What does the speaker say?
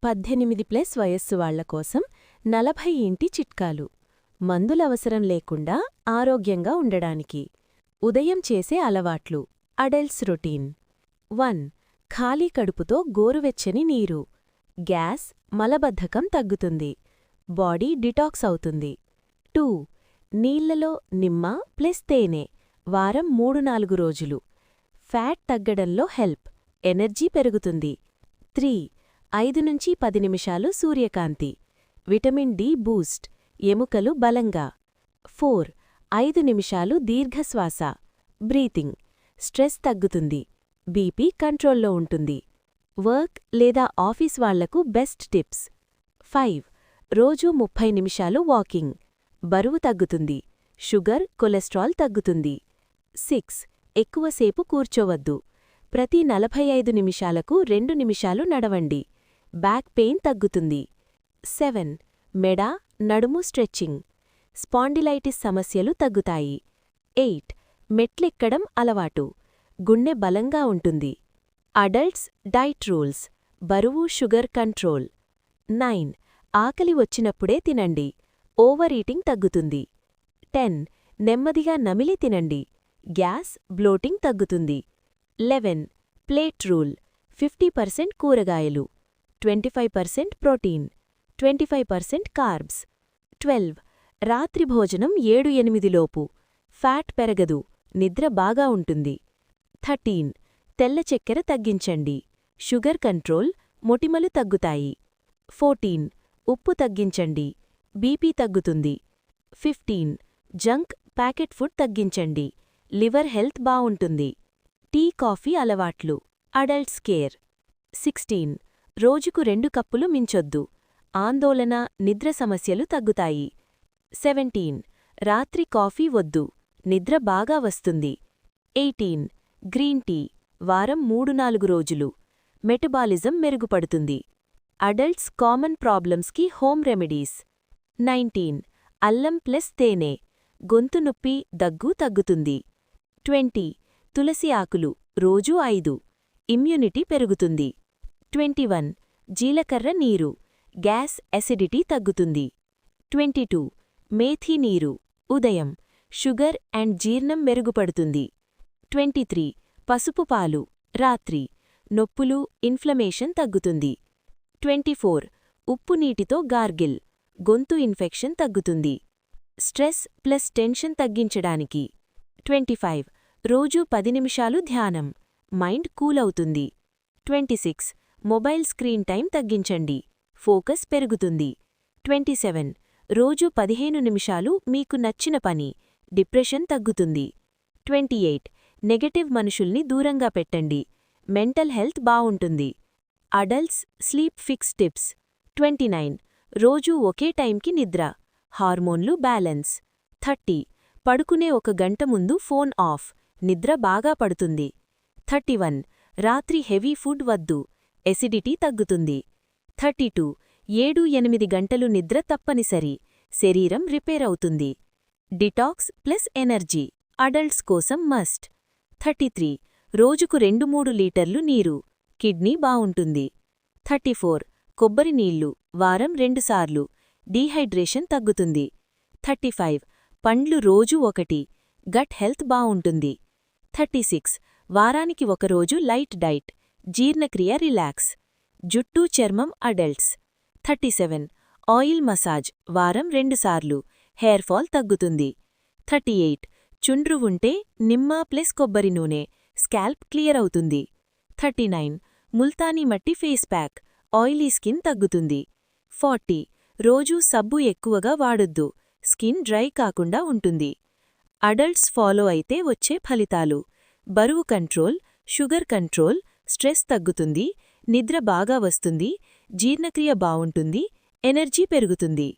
18+ వయస్సు వాళ్ల కోసం 40 ఇంటి చిట్కాలు. మందులవసరం లేకుండా ఆరోగ్యంగా ఉండడానికి. ఉదయం చేసే అలవాట్లు. Adults routine. 1. ఖాళీ కడుపుతో గోరువెచ్చని నీరు. గ్యాస్, మలబద్ధకం తగ్గుతుంది. బాడీ డిటాక్స్ అవుతుంది. 2. నీళ్లలో నిమ్మ ప్లస్ తేనె. వారం 3-4 రోజులు. ఫ్యాట్ తగ్గడంలో హెల్ప్. ఎనర్జీ పెరుగుతుంది. 3. 5-10 నిమిషాలు సూర్యకాంతి. Vitamin D boost. ఎముకలు బలంగా. 4. 5 నిమిషాలు దీర్ఘశ్వాస. బ్రీతింగ్. స్ట్రెస్ తగ్గుతుంది. బీపీ కంట్రోల్లో ఉంటుంది. వర్క్ లేదా ఆఫీస్ వాళ్లకు బెస్ట్ టిప్స్. 5. రోజూ 30 నిమిషాలు వాకింగ్. బరువు తగ్గుతుంది. షుగర్, కొలెస్ట్రాల్ తగ్గుతుంది. 6. ఎక్కువసేపు కూర్చోవద్దు. ప్రతి 45 నిమిషాలకు 2 నిమిషాలు నడవండి. బ్యాక్ పెయిన్ తగ్గుతుంది. 7. మెడ, నడుము స్ట్రెచ్చింగ్. స్పాండిలైటిస్ సమస్యలు తగ్గుతాయి. 8. మెట్లెక్కడం అలవాటు. గుండె బలంగా ఉంటుంది. Adults diet rules. బరువు, షుగర్ కంట్రోల్. 9. ఆకలి వచ్చినప్పుడే తినండి. ఓవర్ ఈటింగ్ తగ్గుతుంది. 10. నెమ్మదిగా నమిలి తినండి. గ్యాస్, బ్లోటింగ్ తగ్గుతుంది. 11. Plate rule. 50% కూరగాయలు, 25% ప్రోటీన్, 25% కార్బ్స్. 12. రాత్రి భోజనం 7-8 లోపు. ఫ్యాట్ పెరగదు, నిద్ర బాగా ఉంటుంది. 13. తెల్ల చక్కెర తగ్గించండి. షుగర్ కంట్రోల్, మొటిమలు తగ్గుతాయి. 14. ఉప్పు తగ్గించండి. బీపీ తగ్గుతుంది. 15. జంక్, ప్యాకెట్ ఫుడ్ తగ్గించండి. లివర్ హెల్త్ బావుంటుంది. టీ, కాఫీ అలవాట్లు. Adults care. 16. రోజుకు 2 కప్పులు మించొద్దు. ఆందోళన, నిద్ర సమస్యలు తగ్గుతాయి. 17. రాత్రి కాఫీ వద్దు. నిద్ర బాగా వస్తుంది. 18. Green tea. వారం 3-4 రోజులు. మెటబాలిజం మెరుగుపడుతుంది. అడల్ట్స్ కామన్ ప్రాబ్లమ్స్కి హోమ్ రెమెడీస్. 19. అల్లం ప్లస్ తేనె. గొంతు నొప్పి, దగ్గు తగ్గుతుంది. 20. తులసి ఆకులు. రోజూ 5. ఇమ్యూనిటీ పెరుగుతుంది. 21. జీలకర్ర నీరు. గ్యాస్, ఎసిడిటీ తగ్గుతుంది. 22. మేథీ నీరు. ఉదయం. షుగర్ అండ్ జీర్ణం మెరుగుపడుతుంది. 23. పసుపు పాలు. రాత్రి. నొప్పులు, ఇన్ఫ్లమేషన్ తగ్గుతుంది. 24. ఉప్పు నీటితో గార్గిల్. గొంతు ఇన్ఫెక్షన్ తగ్గుతుంది. స్ట్రెస్ ప్లస్ టెన్షన్ తగ్గించడానికి. 25. రోజూ 10 నిమిషాలు ధ్యానం. మైండ్ కూలవుతుంది. 26. మొబైల్ స్క్రీన్ టైం తగ్గించండి. ఫోకస్ పెరుగుతుంది. 27. రోజూ 15 నిమిషాలు మీకు నచ్చిన పని. డిప్రెషన్ తగ్గుతుంది. 28. నెగటివ్ మనుషుల్ని దూరంగా పెట్టండి. మెంటల్ హెల్త్ బావుంటుంది. Adults sleep fix tips. 29. రోజూ ఒకే టైంకి నిద్ర. హార్మోన్లు బ్యాలెన్స్. 30. పడుకునే 1 గంట ముందు ఫోన్ ఆఫ్. నిద్ర బాగా పడుతుంది. 31. రాత్రి హెవీ ఫుడ్ వద్దు. ఎసిడిటీ తగ్గుతుంది. 32. 7-8 గంటలు నిద్ర తప్పనిసరి. శరీరం రిపేర్ అవుతుంది. Detox plus energy. అడల్ట్స్ కోసం మస్ట్. 33. రోజుకు 2-3 లీటర్లు నీరు. కిడ్నీ బావుంటుంది. 34. కొబ్బరి నీళ్లు. వారం 2 సార్లు. డీహైడ్రేషన్ తగ్గుతుంది. 35. పండ్లు రోజూ 1. గట్ హెల్త్ బావుంటుంది. 36. వారానికి 1 రోజు లైట్ డైట్. జీర్ణక్రియ రిలాక్స్. జుట్టు, చర్మం అడల్ట్స్. 37. Oil massage. వారం 2 సార్లు. హెయిర్ ఫాల్ తగ్గుతుంది. 38. చుండ్రు ఉంటే నిమ్మ ప్లస్ కొబ్బరి నూనె. స్కాల్ప్ క్లియర్ అవుతుంది. 39. ముల్తానీ మట్టి ఫేస్ ప్యాక్. ఆయిలీ స్కిన్ తగ్గుతుంది. 40. రోజూ సబ్బు ఎక్కువగా వాడొద్దు. స్కిన్ డ్రై కాకుండా ఉంటుంది. అడల్ట్స్ ఫాలో అయితే వచ్చే ఫలితాలు. బరువు కంట్రోల్, షుగర్ కంట్రోల్, స్ట్రెస్ తగ్గుతుంది, నిద్ర బాగా వస్తుంది, జీర్ణక్రియ బావుంటుంది, ఎనర్జీ పెరుగుతుంది.